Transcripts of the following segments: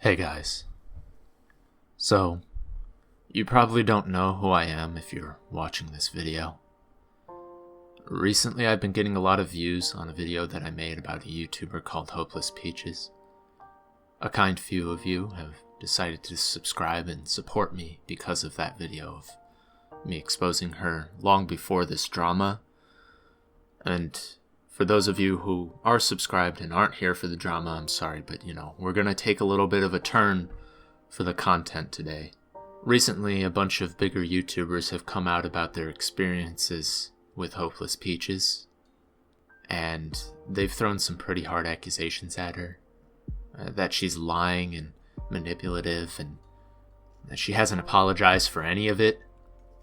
Hey guys. So, you probably don't know who I am if you're watching this video. Recently I've been getting a lot of views on a video that I made about a YouTuber called Hopeless Peaches. A kind few of you have decided to subscribe and support me because of that video of me exposing her long before this drama. And for those of you who are subscribed and aren't here for the drama, I'm sorry, but we're gonna take a little bit of a turn for the content today. Recently, a bunch of bigger YouTubers have come out about their experiences with Hopeless Peaches, and they've thrown some pretty hard accusations at her, that she's lying and manipulative, and that she hasn't apologized for any of it.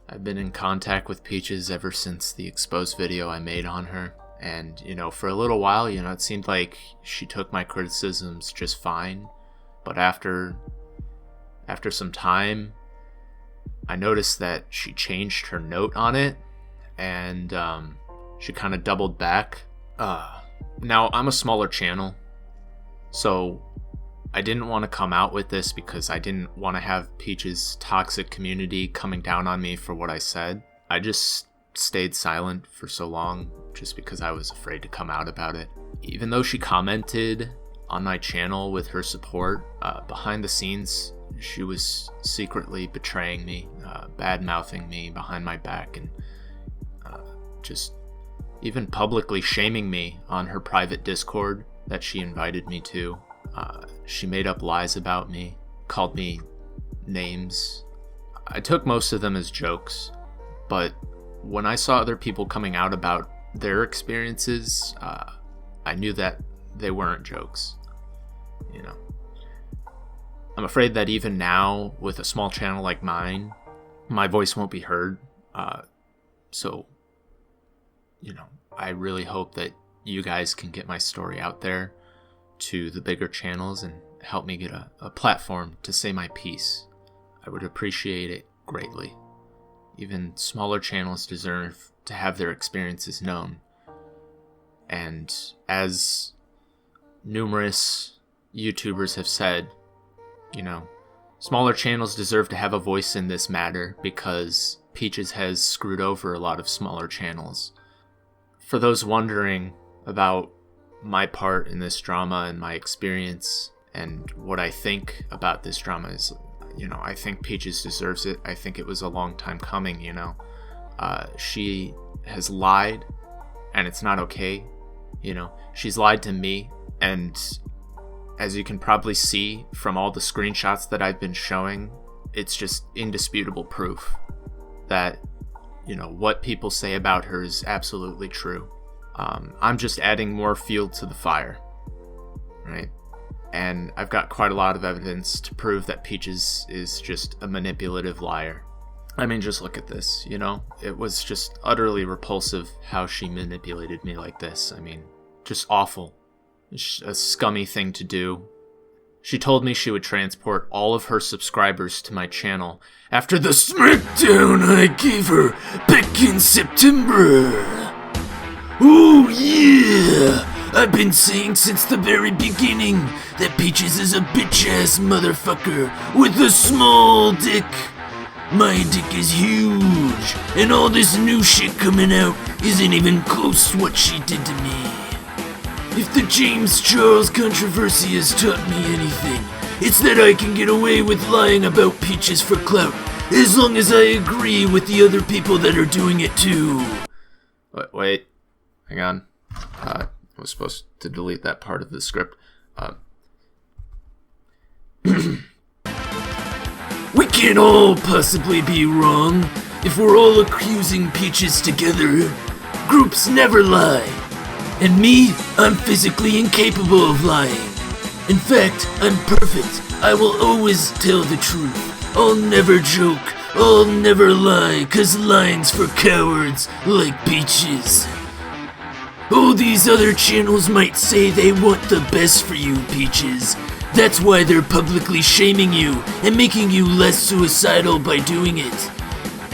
I've been in contact with Peaches ever since the exposed video I made on her. And, for a little while, it seemed like she took my criticisms just fine. But after some time, I noticed that she changed her note on it. And she kind of doubled back. Now, I'm a smaller channel. So I didn't want to come out with this because I didn't want to have Peach's toxic community coming down on me for what I said. I just stayed silent for so long just because I was afraid to come out about it. Even though she commented on my channel with her support, behind the scenes she was secretly betraying me, bad-mouthing me behind my back, and just even publicly shaming me on her private Discord that she invited me to. She made up lies about me, called me names. I took most of them as jokes, but when I saw other people coming out about their experiences, I knew that they weren't jokes. I'm afraid that even now, with a small channel like mine, my voice won't be heard. So, I really hope that you guys can get my story out there to the bigger channels and help me get a platform to say my piece. I would appreciate it greatly. Even smaller channels deserve to have their experiences known. And as numerous YouTubers have said, smaller channels deserve to have a voice in this matter because Peaches has screwed over a lot of smaller channels. For those wondering about my part in this drama and my experience and what I think about this drama is, I think Peaches deserves it. I think it was a long time coming, She has lied, and it's not okay. She's lied to me, and as you can probably see from all the screenshots that I've been showing, it's just indisputable proof that, what people say about her is absolutely true. I'm just adding more fuel to the fire, right? And I've got quite a lot of evidence to prove that Peaches is just a manipulative liar. I mean, just look at this, It was just utterly repulsive how she manipulated me like this. I mean, just awful. It's a scummy thing to do. She told me she would transport all of her subscribers to my channel after the smackdown I gave her back in September. Oh yeah! I've been saying since the very beginning that Peaches is a bitch-ass motherfucker with a small dick. My dick is huge, and all this new shit coming out isn't even close to what she did to me. If the James Charles controversy has taught me anything, it's that I can get away with lying about Peaches for clout, as long as I agree with the other people that are doing it too. Wait, hang on. I was supposed to delete that part of the script. We can't all possibly be wrong if we're all accusing Peaches together. Groups never lie. And me, I'm physically incapable of lying. In fact, I'm perfect. I will always tell the truth. I'll never joke. I'll never lie, 'cause lying's for cowards like Peaches. All these other channels might say they want the best for you, Peaches. That's why they're publicly shaming you and making you less suicidal by doing it.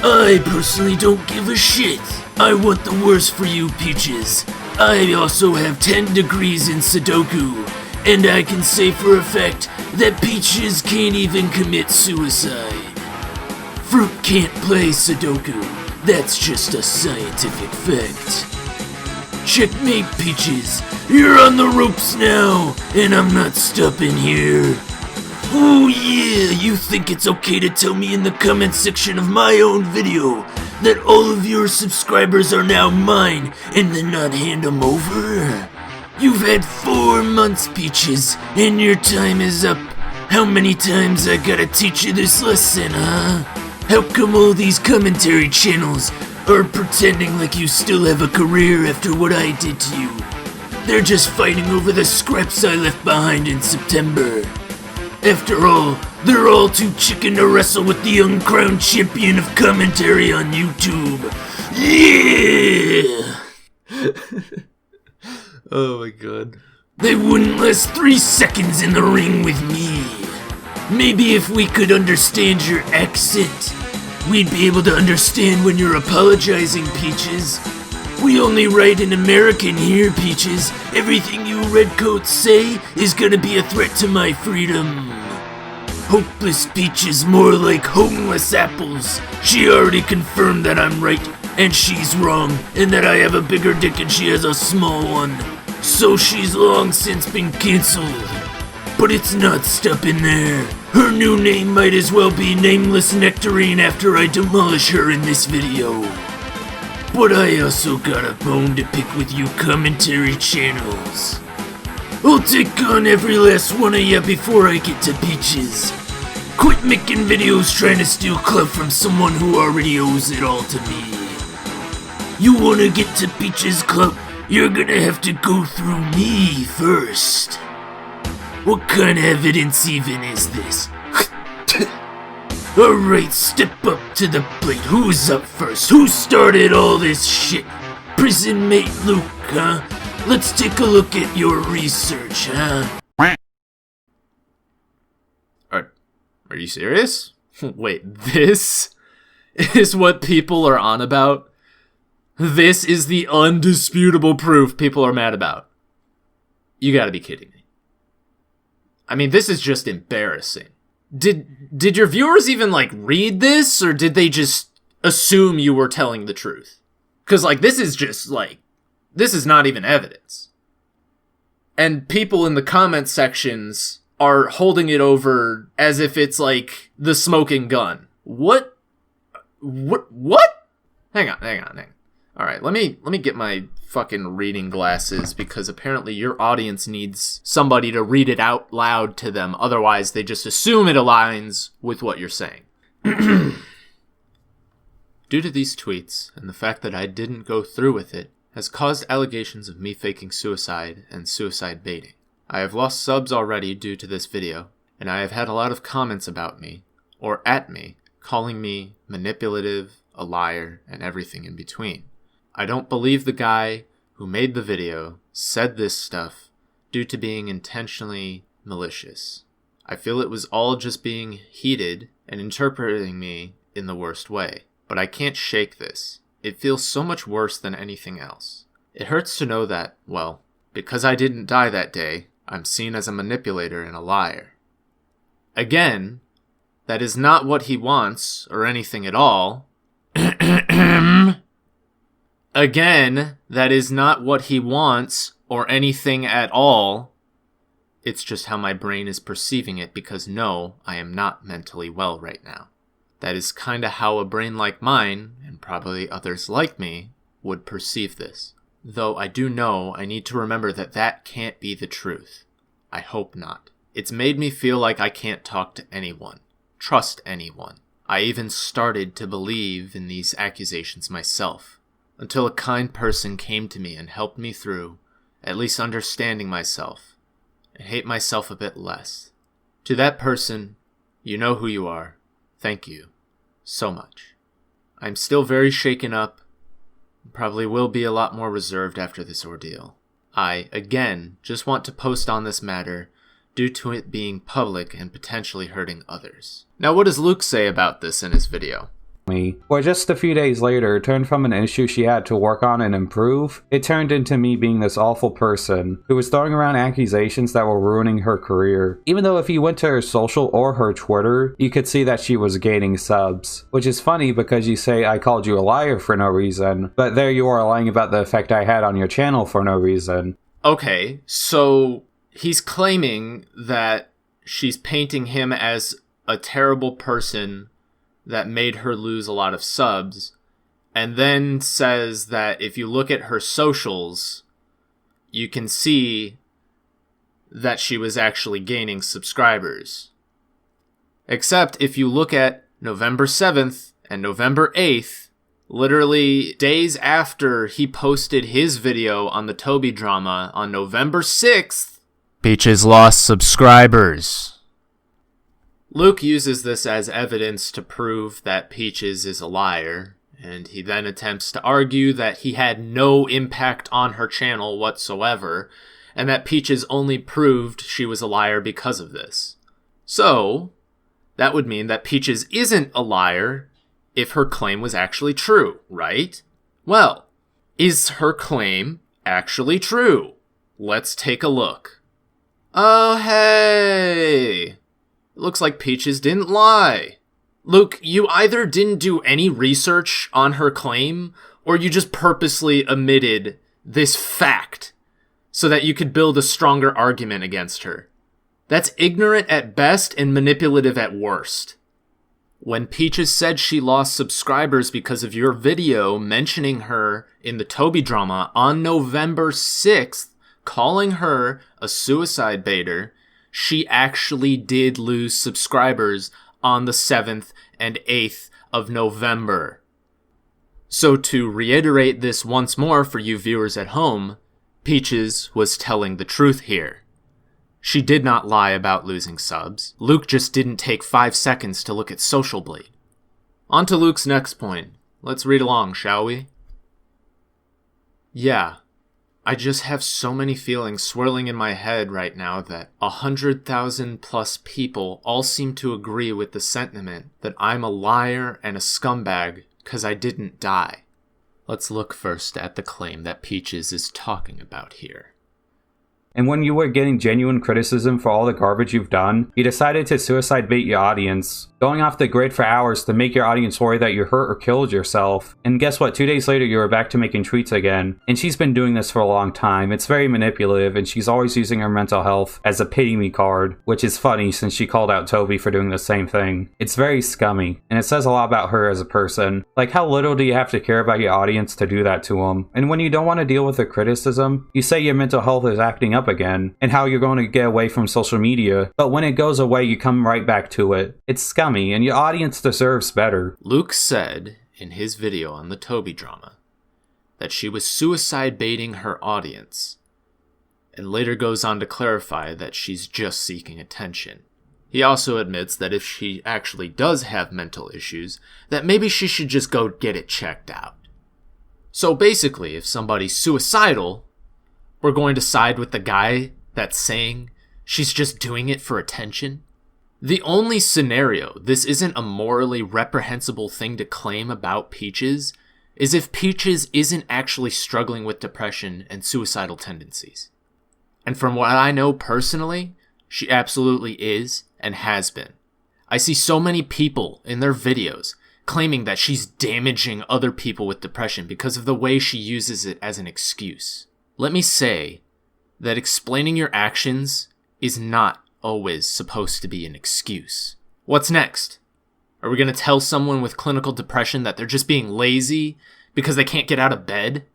I personally don't give a shit. I want the worst for you, Peaches. I also have 10 degrees in Sudoku, And I can say for a fact that Peaches can't even commit suicide. Fruit can't play Sudoku. That's just a scientific fact. Checkmate, Peaches. You're on the ropes now, and I'm not stopping here. Oh yeah, you think it's okay to tell me in the comment section of my own video that all of your subscribers are now mine and then not hand them over? You've had 4 months, Peaches, and your time is up. How many times I gotta teach you this lesson, huh? How come all these commentary channels are pretending like you still have a career after what I did to you? They're just fighting over the scraps I left behind in September. After all, they're all too chicken to wrestle with the uncrowned champion of commentary on YouTube. Yeah! Oh my god. They wouldn't last 3 seconds in the ring with me. Maybe if we could understand your accent, we'd be able to understand when you're apologizing, Peaches. We only write in American here, Peaches. Everything you redcoats say is gonna be a threat to my freedom. Hopeless Peaches, more like homeless apples. She already confirmed that I'm right and she's wrong, and that I have a bigger dick and she has a small one. So she's long since been cancelled. But it's not stopping there. Her new name might as well be Nameless Nectarine after I demolish her in this video. But I also got a bone to pick with you commentary channels. I'll take on every last one of ya before I get to Peaches. Quit making videos trying to steal clout from someone who already owes it all to me. You wanna get to Peaches' clout, you're gonna have to go through me first. What kind of evidence even is this? Alright, step up to the plate. Who's up first? Who started all this shit? Prison mate Luke, huh? Let's take a look at your research, huh? Are you serious? Wait, this is what people are on about? This is the undisputable proof people are mad about. You gotta be kidding me. I mean, this is just embarrassing. Did your viewers even, read this, or did they just assume you were telling the truth? Because, this is just, this is not even evidence. And people in the comment sections are holding it over as if it's, the smoking gun. What? Hang on. Alright, let me get my fucking reading glasses, because apparently your audience needs somebody to read it out loud to them, otherwise they just assume it aligns with what you're saying. Due to these tweets, and the fact that I didn't go through with it, has caused allegations of me faking suicide and suicide baiting. I have lost subs already due to this video, and I have had a lot of comments about me, or at me, calling me manipulative, a liar, and everything in between. I don't believe the guy who made the video said this stuff due to being intentionally malicious. I feel it was all just being heated and interpreting me in the worst way. But I can't shake this. It feels so much worse than anything else. It hurts to know that, well, because I didn't die that day, I'm seen as a manipulator and a liar. Again, that is not what he wants, or anything at all. Again, that is not what he wants, or anything at all. It's just how my brain is perceiving it, because no, I am not mentally well right now. That is kinda how a brain like mine, and probably others like me, would perceive this. Though I do know I need to remember that that can't be the truth. I hope not. It's made me feel like I can't talk to anyone, trust anyone. I even started to believe in these accusations myself, until a kind person came to me and helped me through, at least understanding myself, and hate myself a bit less. To that person, you know who you are. Thank you so much. I'm still very shaken up, probably will be a lot more reserved after this ordeal. I, again, just want to post on this matter due to it being public and potentially hurting others. Now, what does Luke say about this in his video? me. Where just a few days later, it turned from an issue she had to work on and improve, it turned into me being this awful person who was throwing around accusations that were ruining her career. Even though if you went to her social or her Twitter, you could see that she was gaining subs. Which is funny because you say I called you a liar for no reason, but there you are lying about the effect I had on your channel for no reason. Okay, so he's claiming that she's painting him as a terrible person that made her lose a lot of subs, and then says that if you look at her socials, you can see that she was actually gaining subscribers. Except if you look at November 7th and November 8th, literally days after he posted his video on the Toby drama on November 6th, Peaches lost subscribers. Luke uses this as evidence to prove that Peaches is a liar, and he then attempts to argue that he had no impact on her channel whatsoever, and that Peaches only proved she was a liar because of this. So, that would mean that Peaches isn't a liar if her claim was actually true, right? Well, is her claim actually true? Let's take a look. Oh, hey! Looks like Peaches didn't lie. Luke, you either didn't do any research on her claim, or you just purposely omitted this fact so that you could build a stronger argument against her. That's ignorant at best and manipulative at worst. When Peaches said she lost subscribers because of your video mentioning her in the Toby drama on November 6th, calling her a suicide baiter, she actually did lose subscribers on the 7th and 8th of November. So to reiterate this once more for you viewers at home, Peaches was telling the truth here. She did not lie about losing subs. Luke just didn't take 5 seconds to look at Social Blade. On to Luke's next point. Let's read along, shall we? Yeah. I just have so many feelings swirling in my head right now that 100,000 plus people all seem to agree with the sentiment that I'm a liar and a scumbag because I didn't die. Let's look first at the claim that Peaches is talking about here. And when you were getting genuine criticism for all the garbage you've done, you decided to suicide bait your audience, going off the grid for hours to make your audience worry that you hurt or killed yourself. And guess what? 2 days later, you were back to making tweets again. And she's been doing this for a long time. It's very manipulative, and she's always using her mental health as a pity-me card, which is funny since she called out Toby for doing the same thing. It's very scummy, and it says a lot about her as a person. Like, how little do you have to care about your audience to do that to them? And when you don't want to deal with the criticism, you say your mental health is acting up again, and how you're going to get away from social media, but when it goes away, you come right back to it. It's scummy, and your audience deserves better. Luke said in his video on the Toby drama that she was suicide baiting her audience, and later goes on to clarify that she's just seeking attention. He also admits that if she actually does have mental issues, that maybe she should just go get it checked out. So basically, if somebody's suicidal, we're going to side with the guy that's saying she's just doing it for attention? The only scenario this isn't a morally reprehensible thing to claim about Peaches is if Peaches isn't actually struggling with depression and suicidal tendencies. And from what I know personally, she absolutely is and has been. I see so many people in their videos claiming that she's damaging other people with depression because of the way she uses it as an excuse. Let me say that explaining your actions is not always supposed to be an excuse. What's next? Are we going to tell someone with clinical depression that they're just being lazy because they can't get out of bed?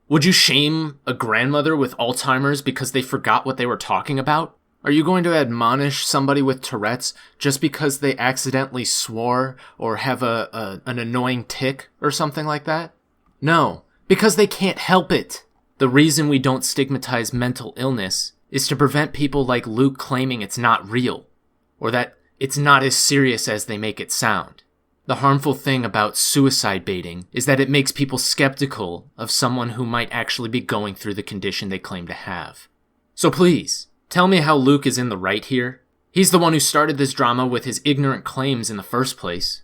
Would you shame a grandmother with Alzheimer's because they forgot what they were talking about? Are you going to admonish somebody with Tourette's just because they accidentally swore or have an annoying tic or something like that? No, because they can't help it. The reason we don't stigmatize mental illness is to prevent people like Luke claiming it's not real, or that it's not as serious as they make it sound. The harmful thing about suicide baiting is that it makes people skeptical of someone who might actually be going through the condition they claim to have. So please, tell me how Luke is in the right here. He's the one who started this drama with his ignorant claims in the first place.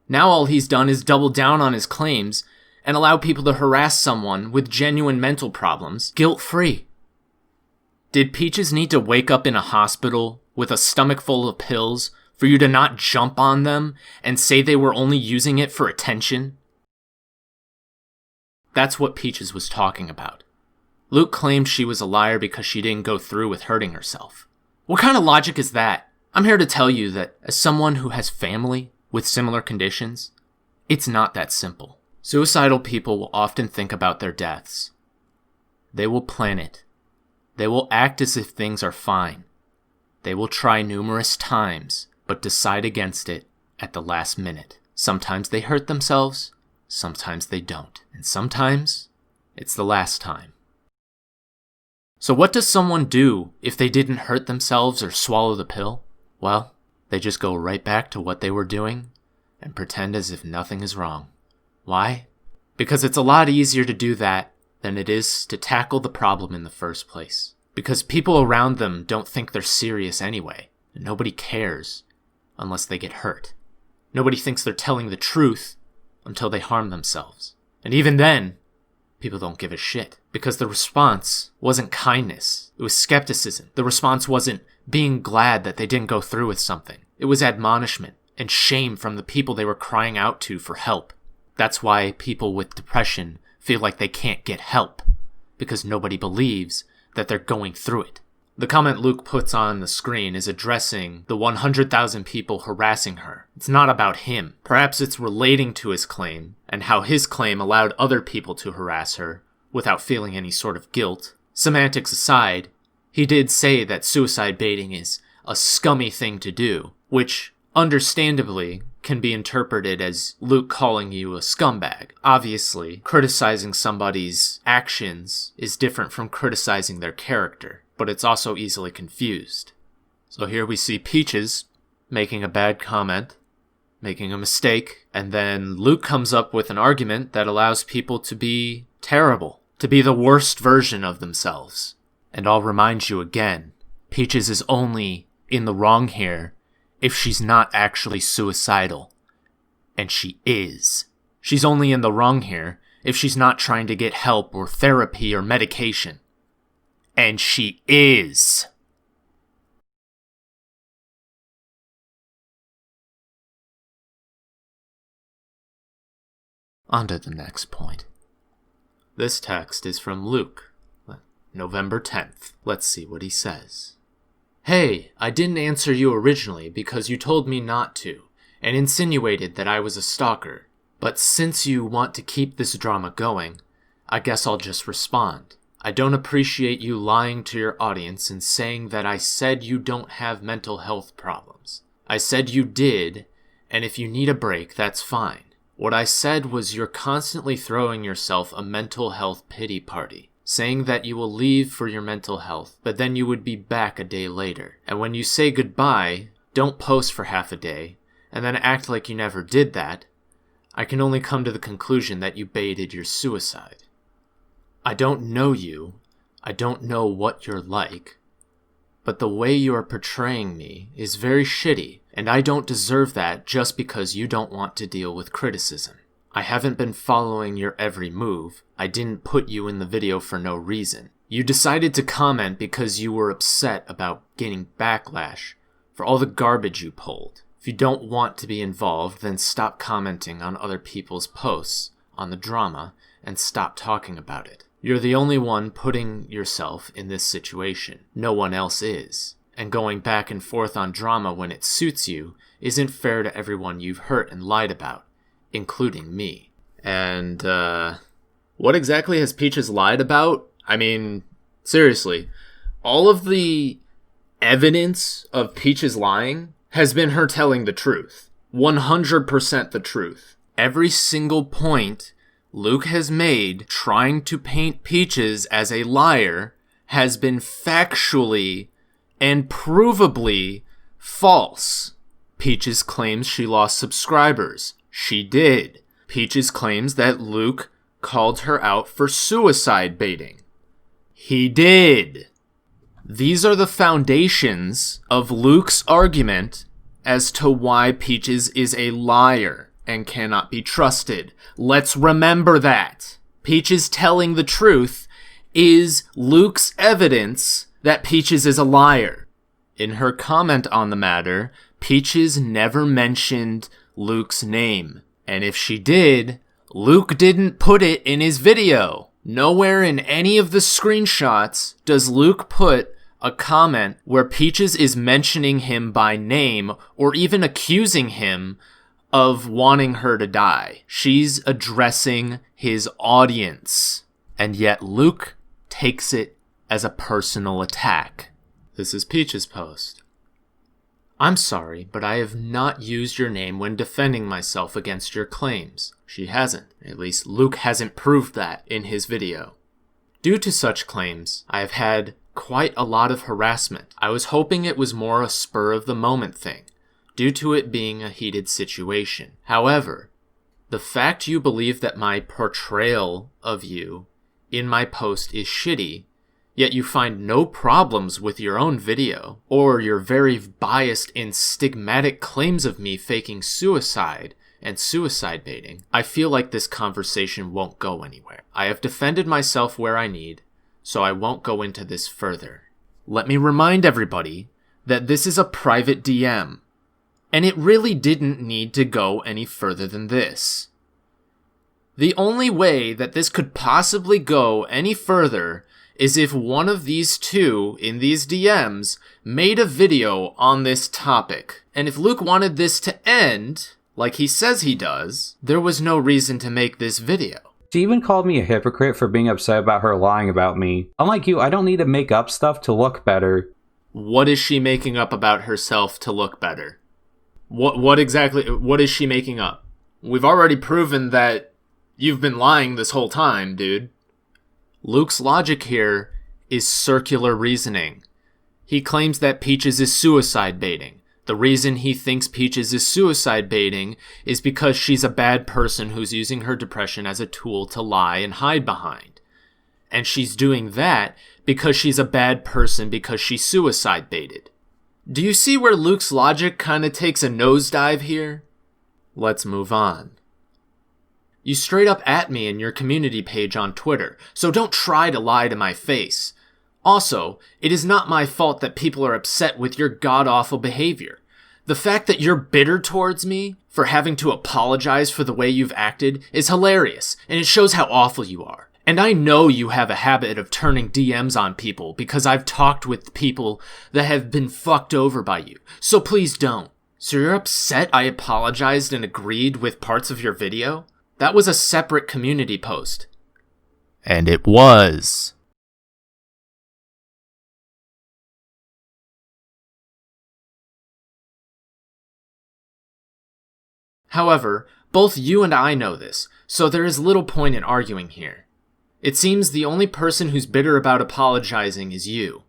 Now all he's done is double down on his claims and allow people to harass someone with genuine mental problems, guilt-free. Did Peaches need to wake up in a hospital with a stomach full of pills for you to not jump on them and say they were only using it for attention? That's what Peaches was talking about. Luke claimed she was a liar because she didn't go through with hurting herself. What kind of logic is that? I'm here to tell you that as someone who has family with similar conditions, it's not that simple. Suicidal people will often think about their deaths. They will plan it. They will act as if things are fine. They will try numerous times, but decide against it at the last minute. Sometimes they hurt themselves, sometimes they don't, and sometimes it's the last time. So what does someone do if they didn't hurt themselves or swallow the pill? Well, they just go right back to what they were doing and pretend as if nothing is wrong. Why? Because it's a lot easier to do that than it is to tackle the problem in the first place. Because people around them don't think they're serious anyway. And nobody cares unless they get hurt. Nobody thinks they're telling the truth until they harm themselves. And even then, people don't give a shit. Because the response wasn't kindness. It was skepticism. The response wasn't being glad that they didn't go through with something. It was admonishment and shame from the people they were crying out to for help. That's why people with depression feel like they can't get help. Because nobody believes that they're going through it. The comment Luke puts on the screen is addressing the 100,000 people harassing her. It's not about him. Perhaps it's relating to his claim, and how his claim allowed other people to harass her without feeling any sort of guilt. Semantics aside, he did say that suicide baiting is a scummy thing to do, which, understandably, can be interpreted as Luke calling you a scumbag. Obviously, criticizing somebody's actions is different from criticizing their character, but it's also easily confused. So here we see Peaches making a bad comment, making a mistake, and then Luke comes up with an argument that allows people to be terrible, to be the worst version of themselves. And I'll remind you again, Peaches is only in the wrong here if she's not actually suicidal. And she is. She's only in the wrong here if she's not trying to get help or therapy or medication. And she is. On to the next point. This text is from Luke, November 10th. Let's see what he says. Hey, I didn't answer you originally because you told me not to, and insinuated that I was a stalker. But since you want to keep this drama going, I guess I'll just respond. I don't appreciate you lying to your audience and saying that I said you don't have mental health problems. I said you did, and if you need a break, that's fine. What I said was you're constantly throwing yourself a mental health pity party, saying that you will leave for your mental health, but then you would be back a day later. And when you say goodbye, don't post for half a day, and then act like you never did that. I can only come to the conclusion that you baited your suicide. I don't know you, I don't know what you're like, but the way you are portraying me is very shitty, and I don't deserve that just because you don't want to deal with criticism. I haven't been following your every move. I didn't put you in the video for no reason. You decided to comment because you were upset about getting backlash for all the garbage you pulled. If you don't want to be involved, then stop commenting on other people's posts on the drama and stop talking about it. You're the only one putting yourself in this situation. No one else is. And going back and forth on drama when it suits you isn't fair to everyone you've hurt and lied about, including me. And, what exactly has Peaches lied about? I mean, seriously, all of the evidence of Peaches lying has been her telling the truth. 100% the truth. Every single point Luke has made trying to paint Peaches as a liar has been factually and provably false. Peaches claims she lost subscribers. She did. Peaches claims that Luke called her out for suicide baiting. He did. These are the foundations of Luke's argument as to why Peaches is a liar. and cannot be trusted. Let's remember that. Peaches telling the truth is Luke's evidence that Peaches is a liar. In her comment on the matter, Peaches never mentioned Luke's name. And if she did, Luke didn't put it in his video. Nowhere in any of the screenshots does Luke put a comment where Peaches is mentioning him by name or even accusing him of wanting her to die. She's addressing his audience. And yet Luke takes it as a personal attack. This is Peaches' post. I'm sorry, but I have not used your name when defending myself against your claims. She hasn't. At least Luke hasn't proved that in his video. Due to such claims, I have had quite a lot of harassment. I was hoping it was more a spur-of-the-moment thing, due to it being a heated situation. However, the fact you believe that my portrayal of you in my post is shitty, yet you find no problems with your own video, or your very biased and stigmatic claims of me faking suicide and suicide baiting, I feel like this conversation won't go anywhere. I have defended myself where I need, so I won't go into this further. Let me remind everybody that this is a private DM, and it really didn't need to go any further than this. The only way that this could possibly go any further is if one of these two in these DMs made a video on this topic. And if Luke wanted this to end, like he says he does, there was no reason to make this video. She even called me a hypocrite for being upset about her lying about me. Unlike you, I don't need to make up stuff to look better. What is she making up about herself to look better? What is she making up? We've already proven that you've been lying this whole time, dude. Luke's logic here is circular reasoning. He claims that Peaches is suicide baiting. The reason he thinks Peaches is suicide baiting is because she's a bad person who's using her depression as a tool to lie and hide behind. And she's doing that because she's a bad person because she suicide baited. Do you see where Luke's logic kind of takes a nosedive here? Let's move on. You straight up at me in your community page on Twitter, so don't try to lie to my face. Also, it is not my fault that people are upset with your god-awful behavior. The fact that you're bitter towards me for having to apologize for the way you've acted is hilarious, and it shows how awful you are. And I know you have a habit of turning DMs on people because I've talked with people that have been fucked over by you, so please don't. So you're upset I apologized and agreed with parts of your video? That was a separate community post. And it was. However, both you and I know this, so there is little point in arguing here. It seems the only person who's bitter about apologizing is you.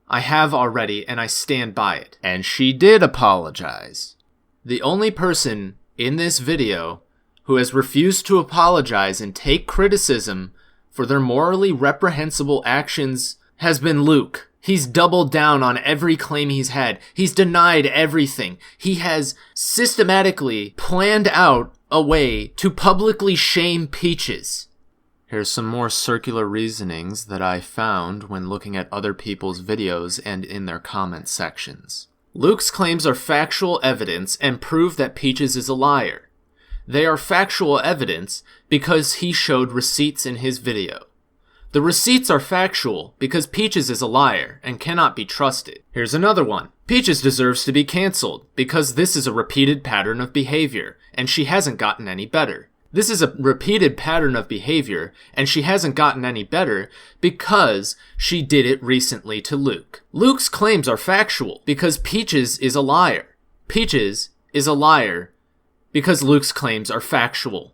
I have already, and I stand by it. And she did apologize. The only person in this video who has refused to apologize and take criticism for their morally reprehensible actions has been Luke. He's doubled down on every claim he's had. He's denied everything. He has systematically planned out a way to publicly shame Peaches. Here's some more circular reasonings that I found when looking at other people's videos and in their comment sections. Luke's claims are factual evidence and prove that Peaches is a liar. They are factual evidence because he showed receipts in his video. The receipts are factual because Peaches is a liar and cannot be trusted. Here's another one. Peaches deserves to be cancelled because this is a repeated pattern of behavior and she hasn't gotten any better. This is a repeated pattern of behavior and she hasn't gotten any better because she did it recently to Luke. Luke's claims are factual because Peaches is a liar. Peaches is a liar because Luke's claims are factual.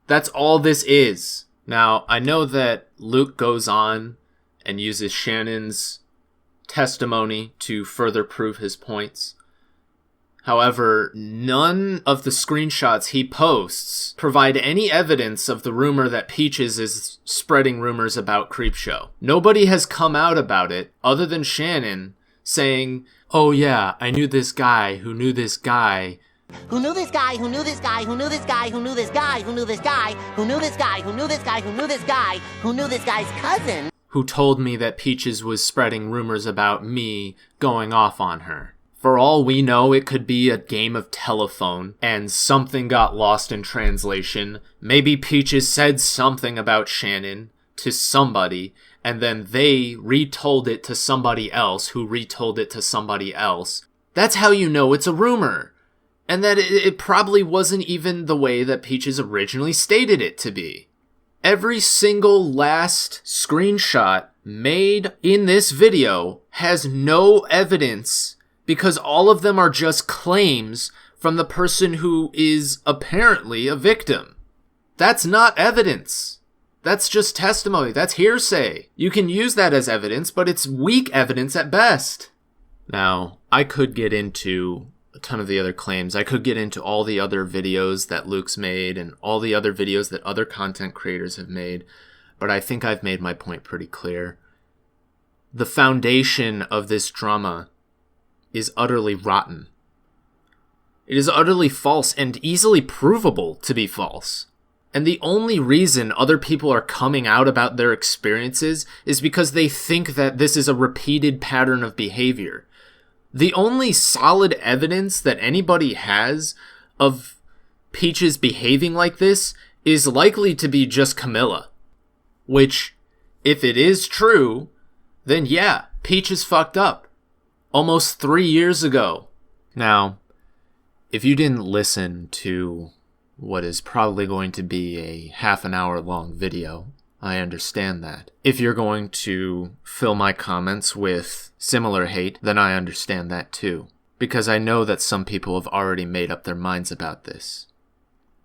That's all this is. Now, I know that Luke goes on and uses Shannon's testimony to further prove his points. However, none of the screenshots he posts provide any evidence of the rumor that Peaches is spreading rumors about Creepshow. Nobody has come out about it other than Shannon saying, oh yeah, I knew this guy who knew this guy Who knew this guy, who knew this guy, who knew this guy, who knew this guy, who knew this guy, who knew this guy, who knew this guy, who knew this guy, who knew this guy's cousin? Who told me that Peaches was spreading rumors about me going off on her. For all we know, it could be a game of telephone, and something got lost in translation. Maybe Peaches said something about Shannon to somebody, and then they retold it to somebody else, who retold it to somebody else. That's how you know it's a rumor. And that it probably wasn't even the way that Peaches originally stated it to be. Every single last screenshot made in this video has no evidence because all of them are just claims from the person who is apparently a victim. That's not evidence. That's just testimony. That's hearsay. You can use that as evidence, but it's weak evidence at best. Now, I could get into a ton of the other claims. I could get into all the other videos that Luke's made and all the other videos that other content creators have made, but I think I've made my point pretty clear. The foundation of this drama is utterly rotten. It is utterly false and easily provable to be false. And the only reason other people are coming out about their experiences is because they think that this is a repeated pattern of behavior. The only solid evidence that anybody has of Peaches behaving like this is likely to be just Camila. Which, if it is true, then yeah, Peaches fucked up. Almost 3 years ago. Now, if you didn't listen to what is probably going to be a half an hour long video, I understand that. If you're going to fill my comments with similar hate, then I understand that too. Because I know that some people have already made up their minds about this.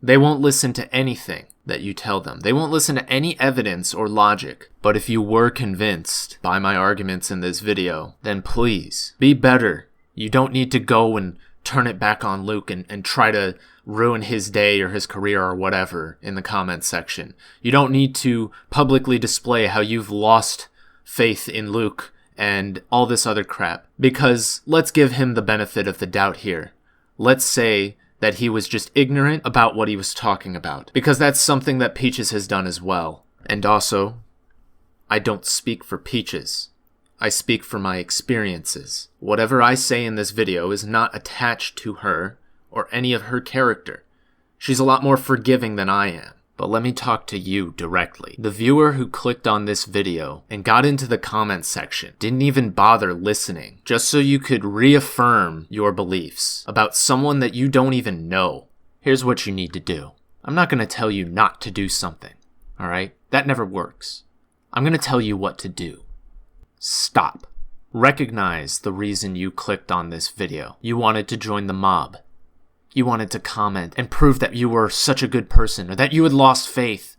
They won't listen to anything that you tell them. They won't listen to any evidence or logic. But if you were convinced by my arguments in this video, then please, be better. You don't need to go and turn it back on Luke and try to ruin his day or his career or whatever in the comments section. You don't need to publicly display how you've lost faith in Luke and all this other crap. Because let's give him the benefit of the doubt here. Let's say that he was just ignorant about what he was talking about. Because that's something that Peaches has done as well. And also, I don't speak for Peaches. I speak for my experiences. Whatever I say in this video is not attached to her or any of her character. She's a lot more forgiving than I am. But let me talk to you directly. The viewer who clicked on this video and got into the comments section didn't even bother listening, just so you could reaffirm your beliefs about someone that you don't even know. Here's what you need to do. I'm not going to tell you not to do something, alright? That never works. I'm going to tell you what to do. Stop. Recognize the reason you clicked on this video. You wanted to join the mob. You wanted to comment and prove that you were such a good person, or that you had lost faith,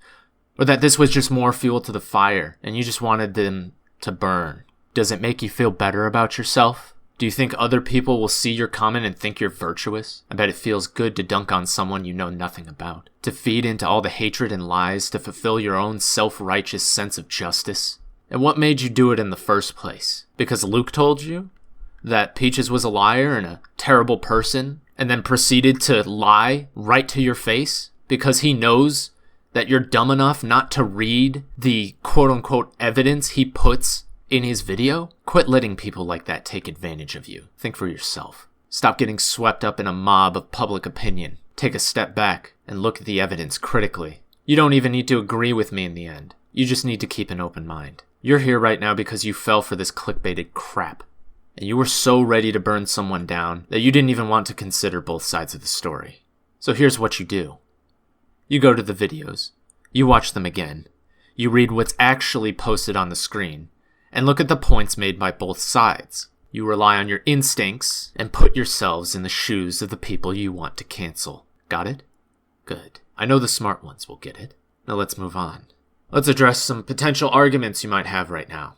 or that this was just more fuel to the fire, and you just wanted them to burn. Does it make you feel better about yourself? Do you think other people will see your comment and think you're virtuous? I bet it feels good to dunk on someone you know nothing about. To feed into all the hatred and lies to fulfill your own self-righteous sense of justice. And what made you do it in the first place? Because Luke told you that Peaches was a liar and a terrible person, and then proceeded to lie right to your face because he knows that you're dumb enough not to read the quote-unquote evidence he puts in his video? Quit letting people like that take advantage of you. Think for yourself. Stop getting swept up in a mob of public opinion. Take a step back and look at the evidence critically. You don't even need to agree with me in the end. You just need to keep an open mind. You're here right now because you fell for this clickbaited crap. And you were so ready to burn someone down that you didn't even want to consider both sides of the story. So here's what you do. You go to the videos. You watch them again. You read what's actually posted on the screen. And look at the points made by both sides. You rely on your instincts and put yourselves in the shoes of the people you want to cancel. Got it? Good. I know the smart ones will get it. Now let's move on. Let's address some potential arguments you might have right now.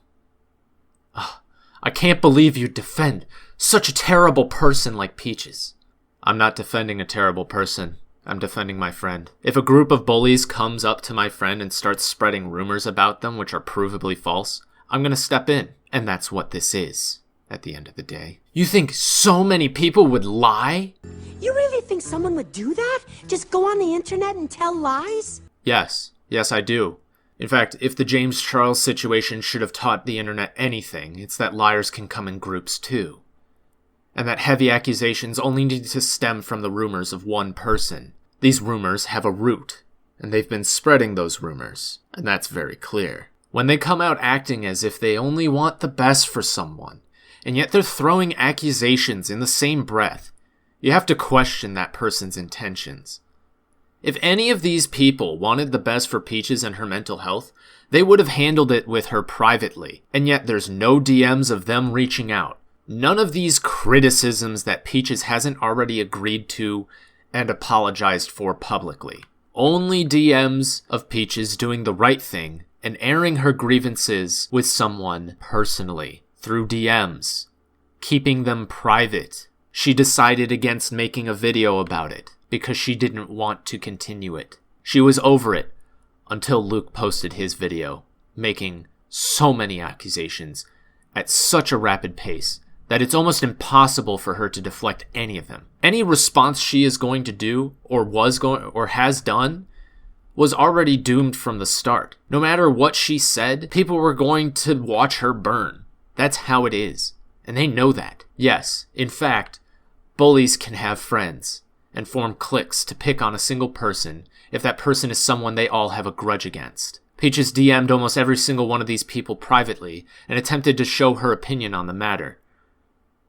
I can't believe you defend such a terrible person like Peaches. I'm not defending a terrible person. I'm defending my friend. If a group of bullies comes up to my friend and starts spreading rumors about them which are provably false, I'm gonna step in. And that's what this is, at the end of the day. You think so many people would lie? You really think someone would do that? Just go on the internet and tell lies? Yes, I do. In fact, if the James Charles situation should have taught the internet anything, it's that liars can come in groups too. And that heavy accusations only need to stem from the rumors of one person. These rumors have a root, and they've been spreading those rumors, and that's very clear. When they come out acting as if they only want the best for someone, and yet they're throwing accusations in the same breath, you have to question that person's intentions. If any of these people wanted the best for Peaches and her mental health, they would have handled it with her privately, and yet there's no DMs of them reaching out. None of these criticisms that Peaches hasn't already agreed to and apologized for publicly. Only DMs of Peaches doing the right thing and airing her grievances with someone personally through DMs, keeping them private. She decided against making a video about it because she didn't want to continue it. She was over it until Luke posted his video, making so many accusations at such a rapid pace that it's almost impossible for her to deflect any of them. Any response she is going to do, or has done, was already doomed from the start. No matter what she said, people were going to watch her burn. That's how it is. And they know that. Yes, in fact, bullies can have friends and form cliques to pick on a single person if that person is someone they all have a grudge against. Peaches DM'd almost every single one of these people privately and attempted to show her opinion on the matter.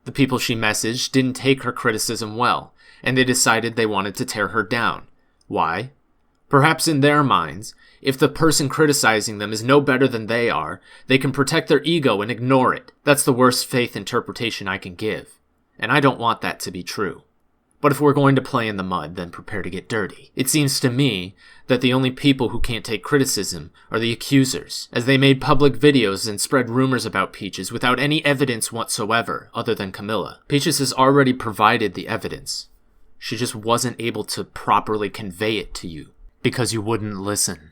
The people she messaged didn't take her criticism well, and they decided they wanted to tear her down. Why? Perhaps in their minds, if the person criticizing them is no better than they are, they can protect their ego and ignore it. That's the worst faith interpretation I can give, and I don't want that to be true. But if we're going to play in the mud, then prepare to get dirty. It seems to me that the only people who can't take criticism are the accusers, as they made public videos and spread rumors about Peaches without any evidence whatsoever, other than Camila. Peaches has already provided the evidence. She just wasn't able to properly convey it to you, because you wouldn't listen.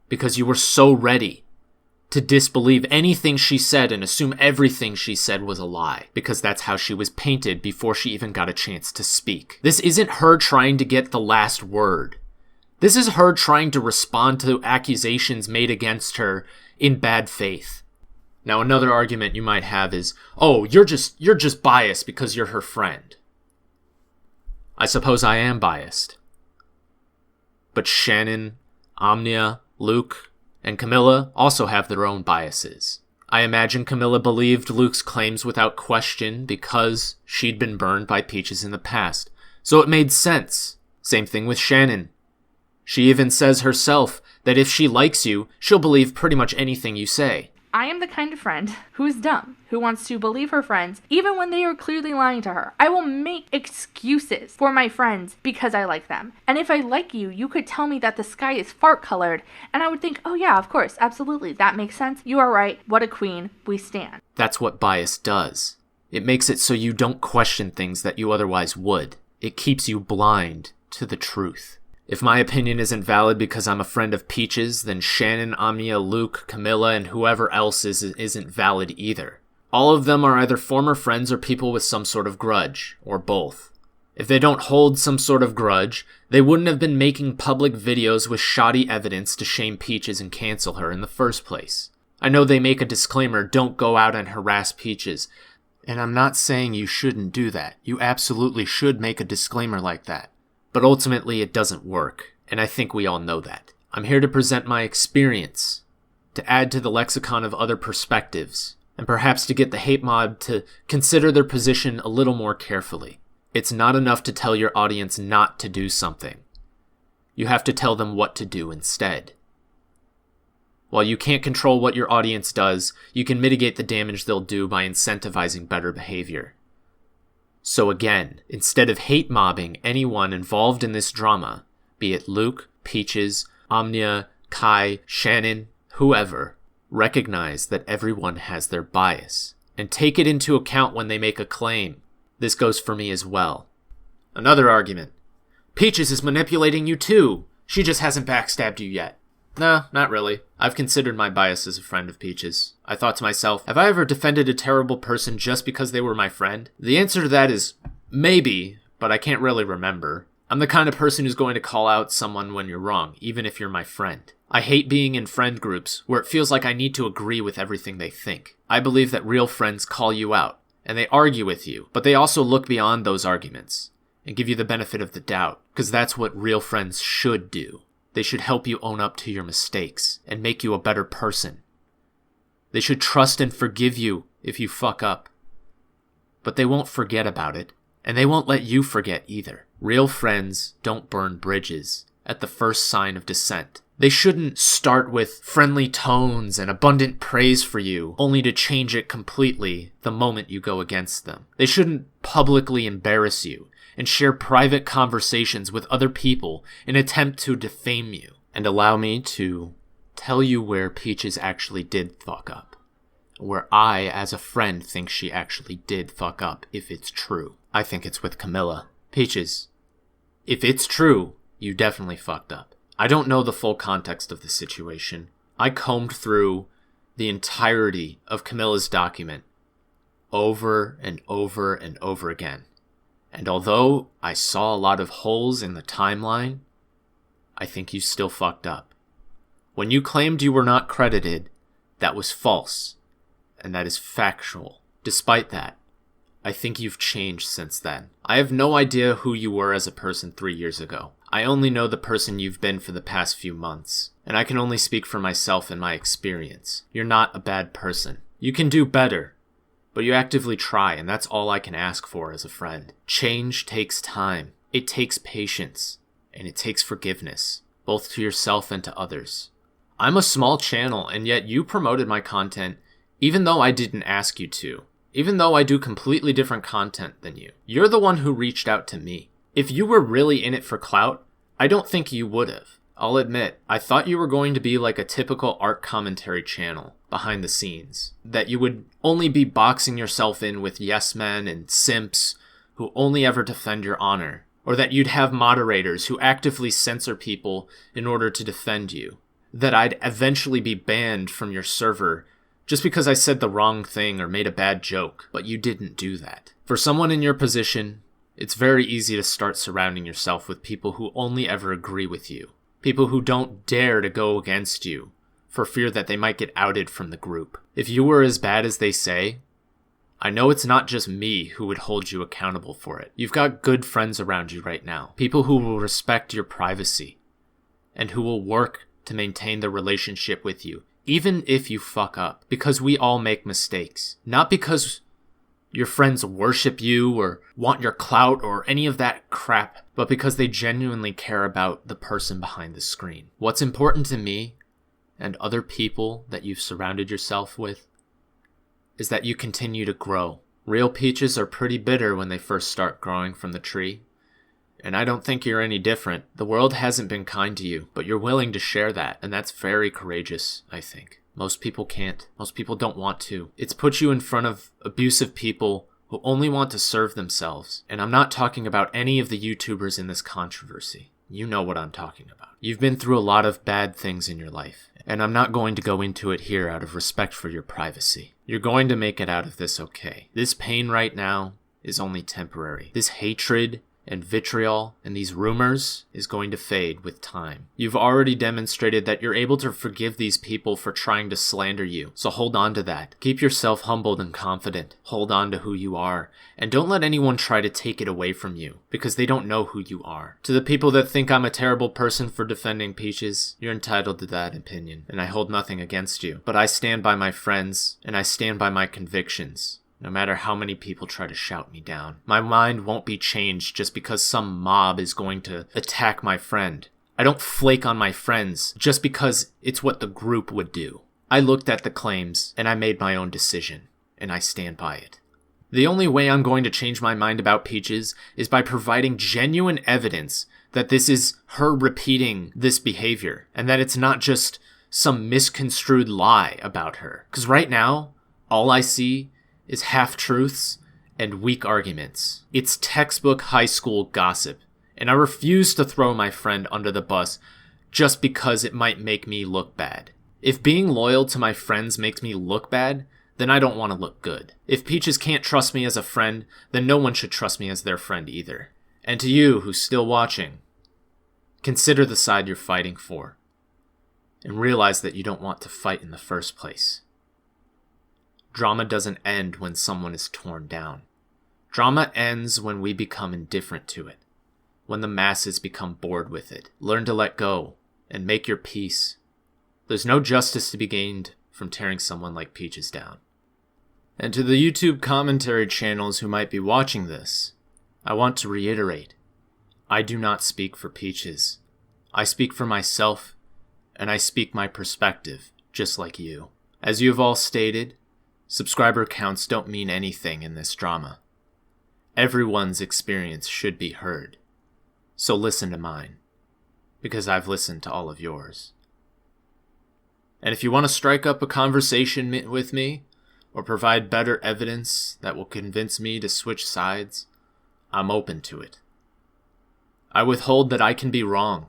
Because you were so ready to disbelieve anything she said and assume everything she said was a lie, because that's how she was painted before she even got a chance to speak. This isn't her trying to get the last word. This is her trying to respond to accusations made against her in bad faith. Now, another argument you might have is, oh, you're just biased because you're her friend. I suppose I am biased. But Shannon, Omnia, Luke, and Camila also have their own biases. I imagine Camila believed Luke's claims without question because she'd been burned by Peaches in the past, so it made sense. Same thing with Shannon. She even says herself that if she likes you, she'll believe pretty much anything you say. I am the kind of friend who is dumb, who wants to believe her friends even when they are clearly lying to her. I will make excuses for my friends because I like them. And if I like you, you could tell me that the sky is fart colored, and I would think, oh yeah, of course, absolutely, that makes sense. You are right. What a queen. We stand. That's what bias does. It makes it so you don't question things that you otherwise would. It keeps you blind to the truth. If my opinion isn't valid because I'm a friend of Peaches, then Shannon, Omnia, Luke, Camila, and whoever else isn't valid either. All of them are either former friends or people with some sort of grudge, or both. If they don't hold some sort of grudge, they wouldn't have been making public videos with shoddy evidence to shame Peaches and cancel her in the first place. I know they make a disclaimer, don't go out and harass Peaches, and I'm not saying you shouldn't do that. You absolutely should make a disclaimer like that. But ultimately, it doesn't work, and I think we all know that. I'm here to present my experience, to add to the lexicon of other perspectives, and perhaps to get the hate mob to consider their position a little more carefully. It's not enough to tell your audience not to do something. You have to tell them what to do instead. While you can't control what your audience does, you can mitigate the damage they'll do by incentivizing better behavior. So again, instead of hate mobbing anyone involved in this drama, be it Luke, Peaches, Omnia, Kai, Shannon, whoever, recognize that everyone has their bias, and take it into account when they make a claim. This goes for me as well. Another argument. Peaches is manipulating you too. She just hasn't backstabbed you yet. No, not really. I've considered my bias as a friend of Peaches. I thought to myself, have I ever defended a terrible person just because they were my friend? The answer to that is maybe, but I can't really remember. I'm the kind of person who's going to call out someone when you're wrong, even if you're my friend. I hate being in friend groups where it feels like I need to agree with everything they think. I believe that real friends call you out, and they argue with you, but they also look beyond those arguments and give you the benefit of the doubt, because that's what real friends should do. They should help you own up to your mistakes and make you a better person. They should trust and forgive you if you fuck up. But they won't forget about it, and they won't let you forget either. Real friends don't burn bridges at the first sign of dissent. They shouldn't start with friendly tones and abundant praise for you, only to change it completely the moment you go against them. They shouldn't publicly embarrass you and share private conversations with other people in an attempt to defame you. And allow me to tell you where Peaches actually did fuck up. Where I, as a friend, think she actually did fuck up, if it's true. I think it's with Camila. Peaches, if it's true, you definitely fucked up. I don't know the full context of the situation. I combed through the entirety of Camila's document over and over and over again. And although I saw a lot of holes in the timeline, I think you still fucked up. When you claimed you were not credited, that was false, and that is factual. Despite that, I think you've changed since then. I have no idea who you were as a person 3 years ago. I only know the person you've been for the past few months, and I can only speak for myself and my experience. You're not a bad person. You can do better, but you actively try, and that's all I can ask for as a friend. Change takes time. It takes patience, and it takes forgiveness, both to yourself and to others. I'm a small channel, and yet you promoted my content even though I didn't ask you to. Even though I do completely different content than you. You're the one who reached out to me. If you were really in it for clout, I don't think you would have. I'll admit, I thought you were going to be like a typical art commentary channel behind the scenes. That you would only be boxing yourself in with yes men and simps who only ever defend your honor. Or that you'd have moderators who actively censor people in order to defend you. That I'd eventually be banned from your server just because I said the wrong thing or made a bad joke, but you didn't do that. For someone in your position, it's very easy to start surrounding yourself with people who only ever agree with you. People who don't dare to go against you for fear that they might get outed from the group. If you were as bad as they say, I know it's not just me who would hold you accountable for it. You've got good friends around you right now. People who will respect your privacy and who will work to maintain the relationship with you, even if you fuck up, because we all make mistakes. Not because your friends worship you or want your clout or any of that crap, but because they genuinely care about the person behind the screen. What's important to me and other people that you've surrounded yourself with is that you continue to grow. Real peaches are pretty bitter when they first start growing from the tree. And I don't think you're any different. The world hasn't been kind to you, but you're willing to share that, and that's very courageous, I think. Most people can't. Most people don't want to. It's put you in front of abusive people who only want to serve themselves. And I'm not talking about any of the YouTubers in this controversy. You know what I'm talking about. You've been through a lot of bad things in your life, and I'm not going to go into it here out of respect for your privacy. You're going to make it out of this okay. This pain right now is only temporary. This hatred and vitriol and these rumors is going to fade with time. You've already demonstrated that you're able to forgive these people for trying to slander you, so hold on to that. Keep yourself humbled and confident. Hold on to who you are, and don't let anyone try to take it away from you, because they don't know who you are. To the people that think I'm a terrible person for defending Peaches, you're entitled to that opinion, and I hold nothing against you. But I stand by my friends, and I stand by my convictions. No matter how many people try to shout me down. My mind won't be changed just because some mob is going to attack my friend. I don't flake on my friends just because it's what the group would do. I looked at the claims and I made my own decision, and I stand by it. The only way I'm going to change my mind about Peaches is by providing genuine evidence that this is her repeating this behavior, and that it's not just some misconstrued lie about her. Because right now, all I see is half-truths and weak arguments. It's textbook high school gossip, and I refuse to throw my friend under the bus just because it might make me look bad. If being loyal to my friends makes me look bad, then I don't want to look good. If Peaches can't trust me as a friend, then no one should trust me as their friend either. And to you who's still watching, consider the side you're fighting for, and realize that you don't want to fight in the first place. Drama doesn't end when someone is torn down. Drama ends when we become indifferent to it, when the masses become bored with it. Learn to let go and make your peace. There's no justice to be gained from tearing someone like Peaches down. And to the YouTube commentary channels who might be watching this, I want to reiterate, I do not speak for Peaches. I speak for myself, and I speak my perspective, just like you. As you have all stated, subscriber counts don't mean anything in this drama. Everyone's experience should be heard. So listen to mine, because I've listened to all of yours. And if you want to strike up a conversation with me, or provide better evidence that will convince me to switch sides, I'm open to it. I withhold that I can be wrong.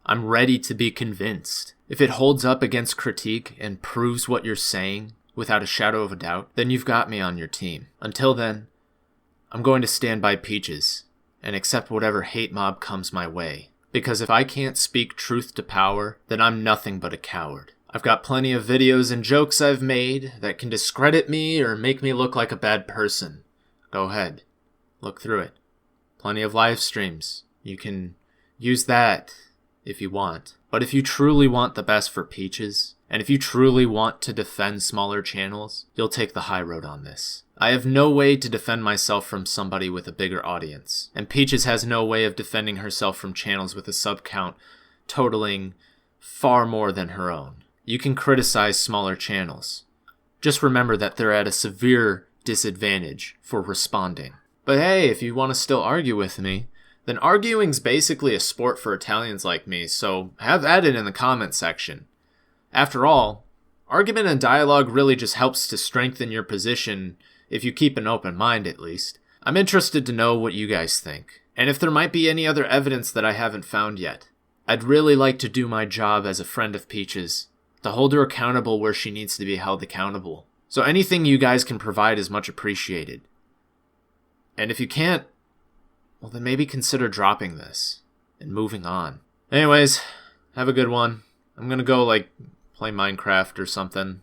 I'm ready to be convinced. If it holds up against critique and proves what you're saying without a shadow of a doubt, then you've got me on your team. Until then, I'm going to stand by Peaches and accept whatever hate mob comes my way. Because if I can't speak truth to power, then I'm nothing but a coward. I've got plenty of videos and jokes I've made that can discredit me or make me look like a bad person. Go ahead, look through it. Plenty of live streams. You can use that if you want. But if you truly want the best for Peaches, and if you truly want to defend smaller channels, you'll take the high road on this. I have no way to defend myself from somebody with a bigger audience, and Peaches has no way of defending herself from channels with a sub count totaling far more than her own. You can criticize smaller channels. Just remember that they're at a severe disadvantage for responding. But hey, if you want to still argue with me, then arguing's basically a sport for Italians like me, so have at it in the comment section. After all, argument and dialogue really just helps to strengthen your position if you keep an open mind at least. I'm interested to know what you guys think, and if there might be any other evidence that I haven't found yet. I'd really like to do my job as a friend of Peaches, to hold her accountable where she needs to be held accountable. So anything you guys can provide is much appreciated. And if you can't, well then maybe consider dropping this and moving on. Anyways, have a good one. I'm gonna go play Minecraft or something.